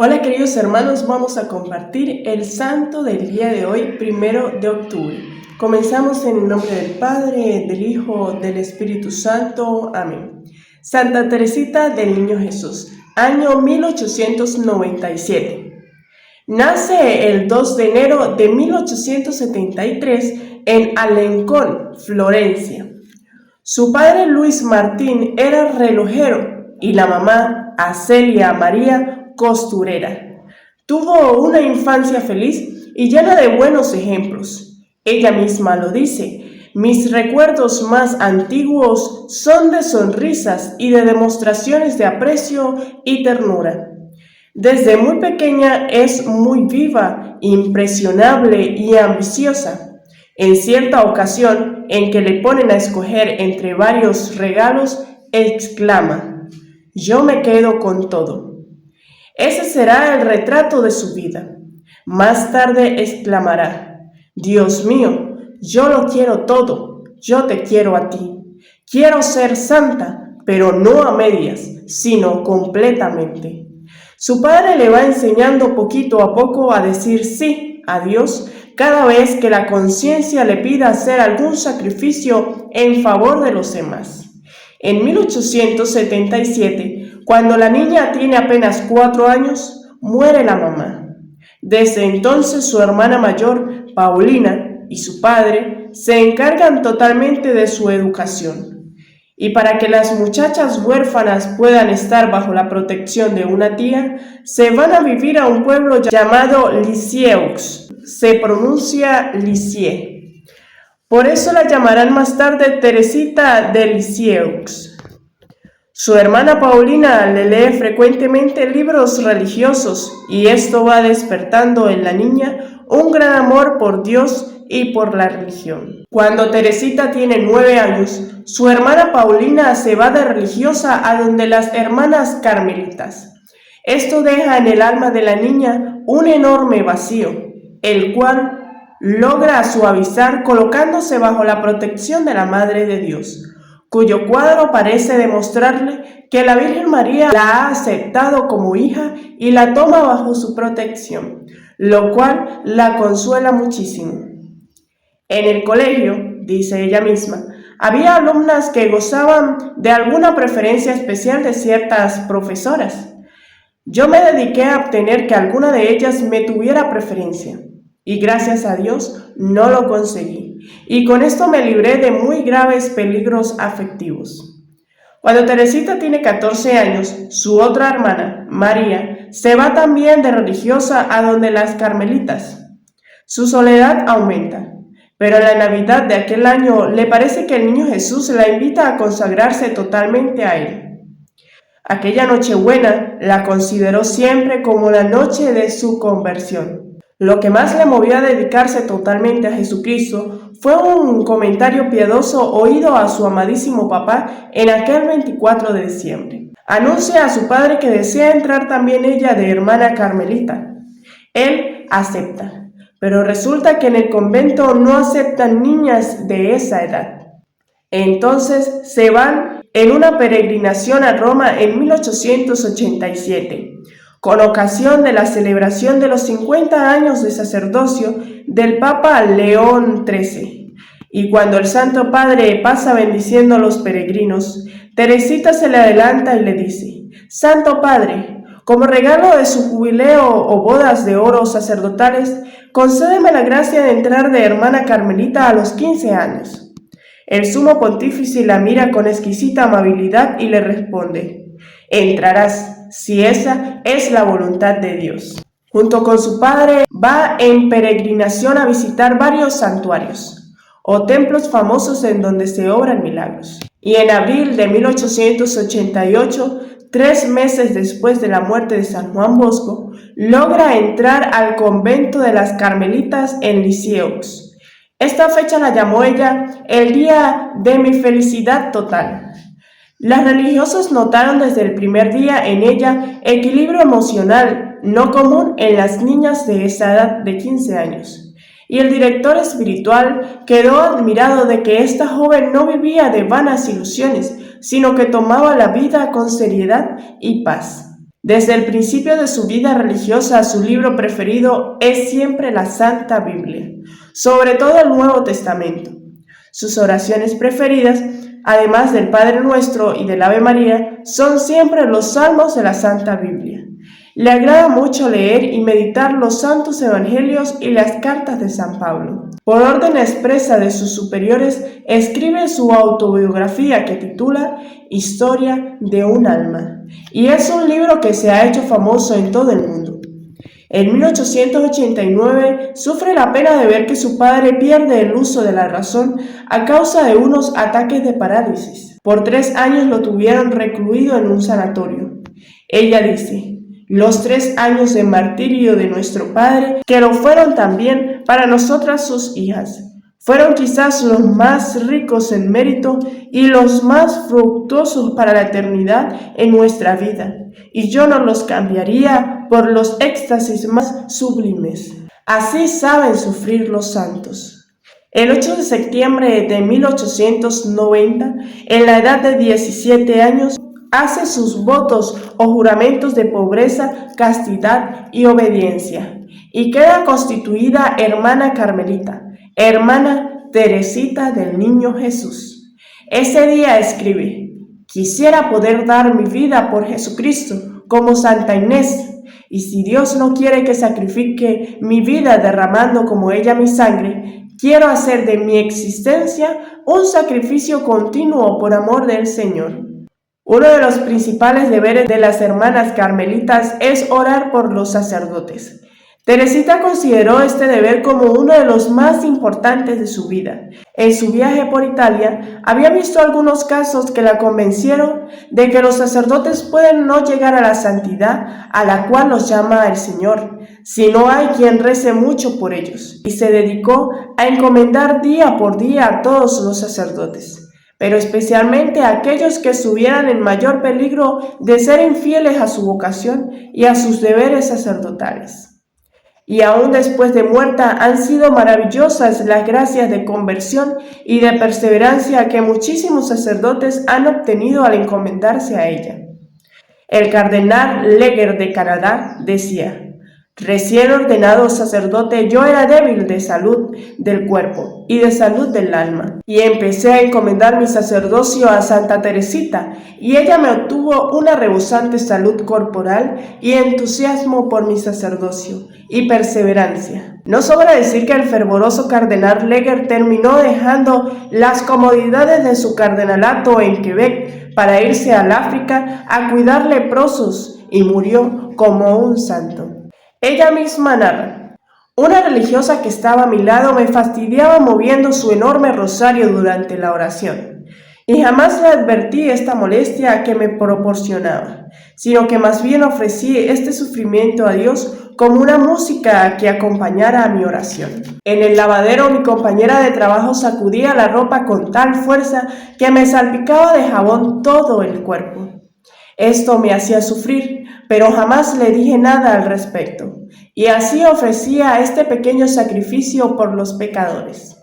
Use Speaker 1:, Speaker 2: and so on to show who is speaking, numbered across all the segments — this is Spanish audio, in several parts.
Speaker 1: Hola queridos hermanos, vamos a compartir el santo del día de hoy, 1 de octubre. Comenzamos en el nombre del Padre, del Hijo, del Espíritu Santo. Amén. Santa Teresita del Niño Jesús, año 1897. Nace el 2 de enero de 1873 en Alencón, Florencia. Su padre Luis Martín era relojero y la mamá, Acelia María, costurera. Tuvo una infancia feliz y llena de buenos ejemplos. Ella misma lo dice: mis recuerdos más antiguos son de sonrisas y de demostraciones de aprecio y ternura. Desde muy pequeña es muy viva, impresionable y ambiciosa. En cierta ocasión, en que le ponen a escoger entre varios regalos, exclama: yo me quedo con todo. Ese será el retrato de su vida. Más tarde exclamará: Dios mío, yo lo quiero todo, yo te quiero a ti. Quiero ser santa, pero no a medias, sino completamente. Su padre le va enseñando poquito a poco a decir sí a Dios cada vez que la conciencia le pida hacer algún sacrificio en favor de los demás. En 1877, cuando la niña tiene apenas 4 años, muere la mamá. Desde entonces su hermana mayor, Paulina, y su padre se encargan totalmente de su educación. Y para que las muchachas huérfanas puedan estar bajo la protección de una tía, se van a vivir a un pueblo llamado Lisieux. Se pronuncia Lisieux. Por eso la llamarán más tarde Teresita de Lisieux. Su hermana Paulina le lee frecuentemente libros religiosos y esto va despertando en la niña un gran amor por Dios y por la religión. Cuando Teresita tiene 9 años, su hermana Paulina se va de religiosa a donde las hermanas carmelitas. Esto deja en el alma de la niña un enorme vacío, el cual logra suavizar colocándose bajo la protección de la Madre de Dios, cuyo cuadro parece demostrarle que la Virgen María la ha aceptado como hija y la toma bajo su protección, lo cual la consuela muchísimo. En el colegio, dice ella misma, había alumnas que gozaban de alguna preferencia especial de ciertas profesoras. Yo me dediqué a obtener que alguna de ellas me tuviera preferencia, y gracias a Dios no lo conseguí, y con esto me libré de muy graves peligros afectivos. Cuando Teresita tiene 14 años, su otra hermana, María, se va también de religiosa a donde las carmelitas. Su soledad aumenta, pero en la Navidad de aquel año le parece que el niño Jesús la invita a consagrarse totalmente a él. Aquella Nochebuena la consideró siempre como la noche de su conversión. Lo que más le movió a dedicarse totalmente a Jesucristo fue un comentario piadoso oído a su amadísimo papá en aquel 24 de diciembre. Anuncia a su padre que desea entrar también ella de hermana carmelita. Él acepta, pero resulta que en el convento no aceptan niñas de esa edad. Entonces se van en una peregrinación a Roma en 1887. Con ocasión de la celebración de los 50 años de sacerdocio del Papa León XIII. Y cuando el Santo Padre pasa bendiciendo a los peregrinos, Teresita se le adelanta y le dice: Santo Padre, como regalo de su jubileo o bodas de oro sacerdotales, concédeme la gracia de entrar de hermana carmelita a los 15 años. El sumo pontífice la mira con exquisita amabilidad y le responde: entrarás, si esa es la voluntad de Dios. Junto con su padre va en peregrinación a visitar varios santuarios o templos famosos en donde se obran milagros. Y en abril de 1888, 3 meses después de la muerte de San Juan Bosco, logra entrar al convento de las Carmelitas en Lisieux. Esta fecha la llamó ella el día de mi felicidad total. Las religiosas notaron desde el primer día en ella equilibrio emocional no común en las niñas de esa edad de 15 años. Y el director espiritual quedó admirado de que esta joven no vivía de vanas ilusiones, sino que tomaba la vida con seriedad y paz. Desde el principio de su vida religiosa, su libro preferido es siempre la Santa Biblia, sobre todo el Nuevo Testamento. Sus oraciones preferidas, además del Padre Nuestro y del Ave María, son siempre los salmos de la Santa Biblia. Le agrada mucho leer y meditar los santos evangelios y las cartas de San Pablo. Por orden expresa de sus superiores, escribe su autobiografía que titula Historia de un alma, y es un libro que se ha hecho famoso en todo el mundo. En 1889 sufre la pena de ver que su padre pierde el uso de la razón a causa de unos ataques de parálisis. Por 3 años lo tuvieron recluido en un sanatorio. Ella dice: los 3 años de martirio de nuestro padre, que lo fueron también para nosotras sus hijas, fueron quizás los más ricos en mérito y los más fructuosos para la eternidad en nuestra vida, y yo no los cambiaría por los éxtasis más sublimes. Así saben sufrir los santos. El 8 de septiembre de 1890, en la edad de 17 años, hace sus votos o juramentos de pobreza, castidad y obediencia, y queda constituida hermana carmelita, hermana Teresita del Niño Jesús. Ese día escribe: quisiera poder dar mi vida por Jesucristo como Santa Inés, y si Dios no quiere que sacrifique mi vida derramando como ella mi sangre, quiero hacer de mi existencia un sacrificio continuo por amor del Señor. Uno de los principales deberes de las hermanas carmelitas es orar por los sacerdotes. Teresita consideró este deber como uno de los más importantes de su vida. En su viaje por Italia, había visto algunos casos que la convencieron de que los sacerdotes pueden no llegar a la santidad a la cual los llama el Señor, si no hay quien rece mucho por ellos, y se dedicó a encomendar día por día a todos los sacerdotes, pero especialmente a aquellos que estuvieran en mayor peligro de ser infieles a su vocación y a sus deberes sacerdotales. Y aún después de muerta han sido maravillosas las gracias de conversión y de perseverancia que muchísimos sacerdotes han obtenido al encomendarse a ella. El cardenal Leger de Canadá decía: recién ordenado sacerdote, yo era débil de salud del cuerpo y de salud del alma, y empecé a encomendar mi sacerdocio a Santa Teresita, y ella me obtuvo una rebosante salud corporal y entusiasmo por mi sacerdocio y perseverancia. No sobra decir que el fervoroso cardenal Leger terminó dejando las comodidades de su cardenalato en Quebec para irse al África a cuidar leprosos, y murió como un santo. Ella misma narra: una religiosa que estaba a mi lado me fastidiaba moviendo su enorme rosario durante la oración, y jamás le advertí esta molestia que me proporcionaba, sino que más bien ofrecí este sufrimiento a Dios como una música que acompañara a mi oración. En el lavadero mi compañera de trabajo sacudía la ropa con tal fuerza que me salpicaba de jabón todo el cuerpo. Esto me hacía sufrir, pero jamás le dije nada al respecto, y así ofrecía este pequeño sacrificio por los pecadores.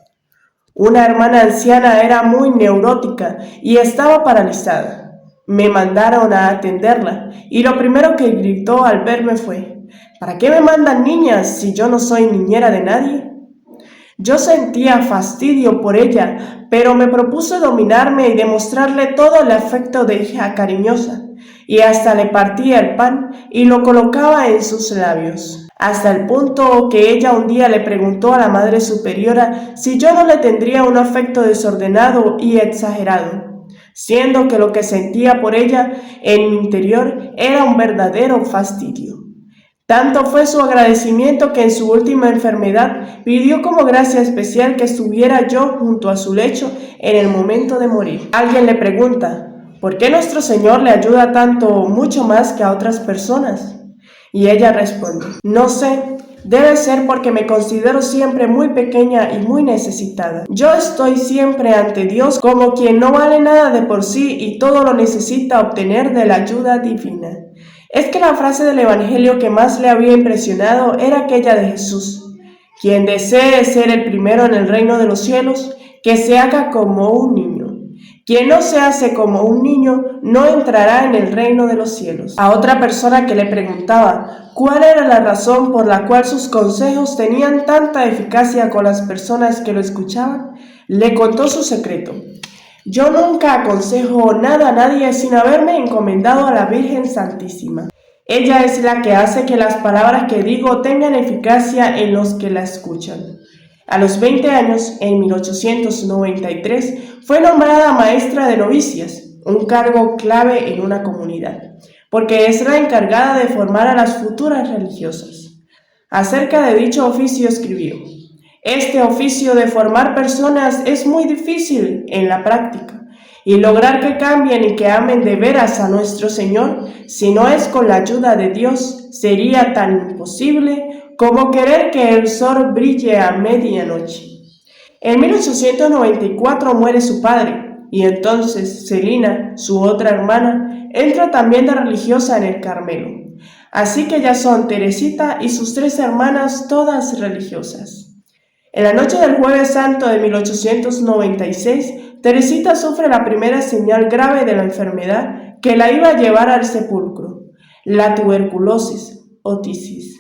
Speaker 1: Una hermana anciana era muy neurótica y estaba paralizada. Me mandaron a atenderla, y lo primero que gritó al verme fue: ¿para qué me mandan niñas si yo no soy niñera de nadie? Yo sentía fastidio por ella, pero me propuse dominarme y demostrarle todo el afecto de hija cariñosa, y hasta le partía el pan y lo colocaba en sus labios, hasta el punto que ella un día le preguntó a la Madre Superiora si yo no le tendría un afecto desordenado y exagerado, siendo que lo que sentía por ella en mi interior era un verdadero fastidio. Tanto fue su agradecimiento que en su última enfermedad pidió como gracia especial que estuviera yo junto a su lecho en el momento de morir. Alguien le pregunta: ¿por qué nuestro Señor le ayuda tanto, mucho más que a otras personas? Y ella responde: no sé, debe ser porque me considero siempre muy pequeña y muy necesitada. Yo estoy siempre ante Dios como quien no vale nada de por sí y todo lo necesita obtener de la ayuda divina. Es que la frase del Evangelio que más le había impresionado era aquella de Jesús: quien desee ser el primero en el reino de los cielos, que se haga como un niño. Quien no se hace como un niño no entrará en el reino de los cielos. A otra persona que le preguntaba cuál era la razón por la cual sus consejos tenían tanta eficacia con las personas que lo escuchaban, le contó su secreto. Yo nunca aconsejo nada a nadie sin haberme encomendado a la Virgen Santísima. Ella es la que hace que las palabras que digo tengan eficacia en los que la escuchan. A los 20 años, en 1893, fue nombrada maestra de novicias, un cargo clave en una comunidad, porque es la encargada de formar a las futuras religiosas. Acerca de dicho oficio escribió: este oficio de formar personas es muy difícil en la práctica, y lograr que cambien y que amen de veras a nuestro Señor, si no es con la ayuda de Dios, sería tan imposible como querer que el sol brille a medianoche. En 1894 muere su padre, y entonces Celina, su otra hermana, entra también de religiosa en el Carmelo. Así que ya son Teresita y sus 3 hermanas todas religiosas. En la noche del Jueves Santo de 1896, Teresita sufre la primera señal grave de la enfermedad que la iba a llevar al sepulcro, la tuberculosis o tisis.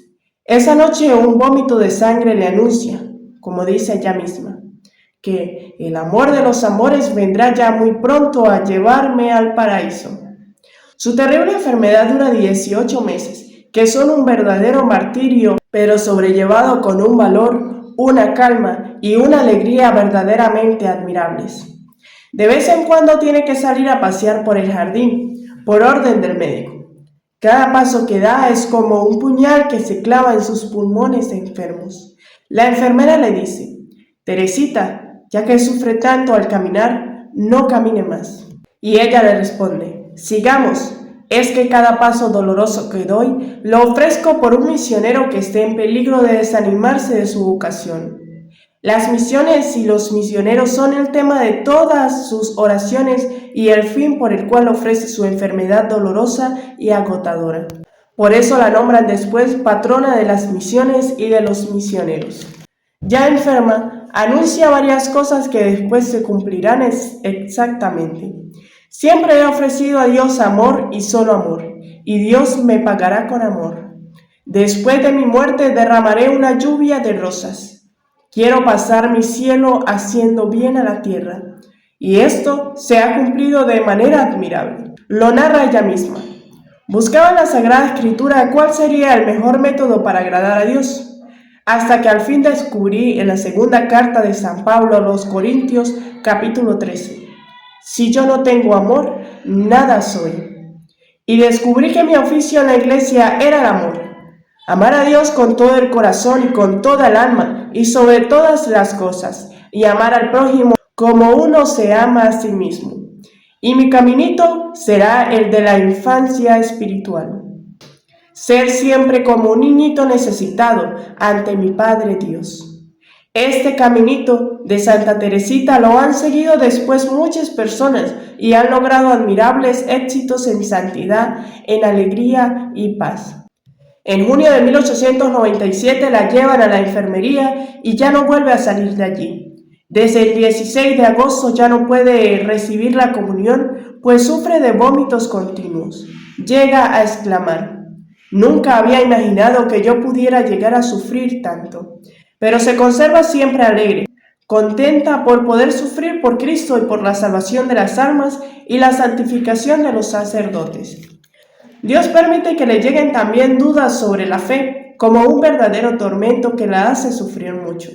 Speaker 1: Esa noche un vómito de sangre le anuncia, como dice ella misma, que el amor de los amores vendrá ya muy pronto a llevarme al paraíso. Su terrible enfermedad dura 18 meses, que son un verdadero martirio, pero sobrellevado con un valor, una calma y una alegría verdaderamente admirables. De vez en cuando tiene que salir a pasear por el jardín, por orden del médico. Cada paso que da es como un puñal que se clava en sus pulmones enfermos. La enfermera le dice: Teresita, ya que sufre tanto al caminar, no camine más. Y ella le responde: sigamos, es que cada paso doloroso que doy lo ofrezco por un misionero que esté en peligro de desanimarse de su vocación. Las misiones y los misioneros son el tema de todas sus oraciones y el fin por el cual ofrece su enfermedad dolorosa y agotadora. Por eso la nombran después patrona de las misiones y de los misioneros. Ya enferma, anuncia varias cosas que después se cumplirán exactamente. Siempre he ofrecido a Dios amor y solo amor, y Dios me pagará con amor. Después de mi muerte derramaré una lluvia de rosas. Quiero pasar mi cielo haciendo bien a la tierra, y esto se ha cumplido de manera admirable. Lo narra ella misma. Buscaba en la Sagrada Escritura cuál sería el mejor método para agradar a Dios, hasta que al fin descubrí en la segunda carta de San Pablo a los Corintios, capítulo 13. Si yo no tengo amor, nada soy. Y descubrí que mi oficio en la iglesia era el amor. Amar a Dios con todo el corazón y con toda el alma y sobre todas las cosas, y amar al prójimo como uno se ama a sí mismo. Y mi caminito será el de la infancia espiritual. Ser siempre como un niñito necesitado ante mi Padre Dios. Este caminito de Santa Teresita lo han seguido después muchas personas y han logrado admirables éxitos en santidad, en alegría y paz. En junio de 1897 la llevan a la enfermería y ya no vuelve a salir de allí. Desde el 16 de agosto ya no puede recibir la comunión, pues sufre de vómitos continuos. Llega a exclamar: nunca había imaginado que yo pudiera llegar a sufrir tanto. Pero se conserva siempre alegre, contenta por poder sufrir por Cristo y por la salvación de las almas y la santificación de los sacerdotes. Dios permite que le lleguen también dudas sobre la fe, como un verdadero tormento que la hace sufrir mucho.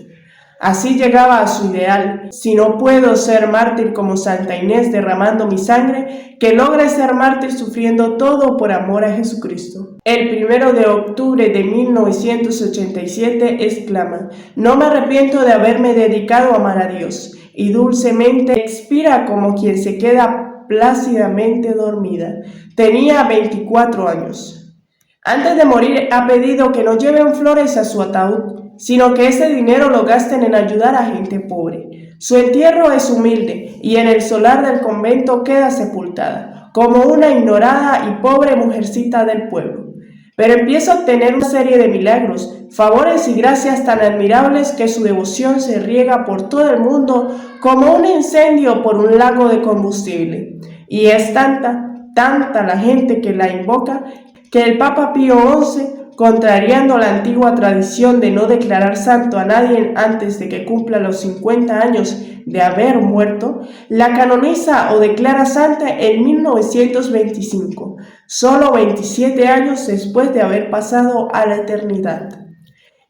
Speaker 1: Así llegaba a su ideal: si no puedo ser mártir como Santa Inés derramando mi sangre, que logre ser mártir sufriendo todo por amor a Jesucristo. El 1 de octubre de 1987 exclama: no me arrepiento de haberme dedicado a amar a Dios, y dulcemente expira como quien se queda plácidamente dormida. Tenía 24 años. Antes de morir ha pedido que no lleven flores a su ataúd, sino que ese dinero lo gasten en ayudar a gente pobre. Su entierro es humilde y en el solar del convento queda sepultada, como una ignorada y pobre mujercita del pueblo. Pero empieza a obtener una serie de milagros, favores y gracias tan admirables que su devoción se riega por todo el mundo como un incendio por un lago de combustible. Y es tanta la gente que la invoca, que el Papa Pío XI, contrariando la antigua tradición de no declarar santo a nadie antes de que cumpla los 50 años de haber muerto, la canoniza o declara santa en 1925, solo 27 años después de haber pasado a la eternidad.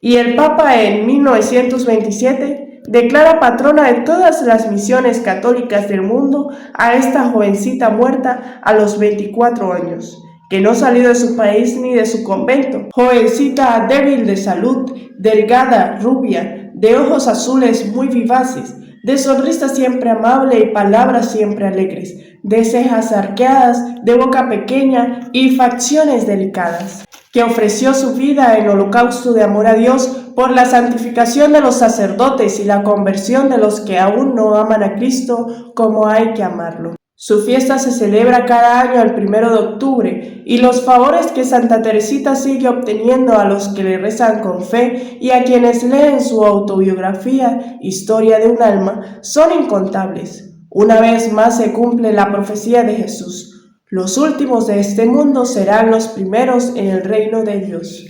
Speaker 1: Y el Papa en 1927 declara patrona de todas las misiones católicas del mundo a esta jovencita muerta a los 24 años, que no salió de su país ni de su convento, jovencita débil de salud, delgada, rubia, de ojos azules muy vivaces, de sonrisa siempre amable y palabras siempre alegres, de cejas arqueadas, de boca pequeña y facciones delicadas, que ofreció su vida en holocausto de amor a Dios por la santificación de los sacerdotes y la conversión de los que aún no aman a Cristo como hay que amarlo. Su fiesta se celebra cada año el 1 de octubre y los favores que Santa Teresita sigue obteniendo a los que le rezan con fe y a quienes leen su autobiografía, Historia de un alma, son incontables. Una vez más se cumple la profecía de Jesús: los últimos de este mundo serán los primeros en el reino de Dios.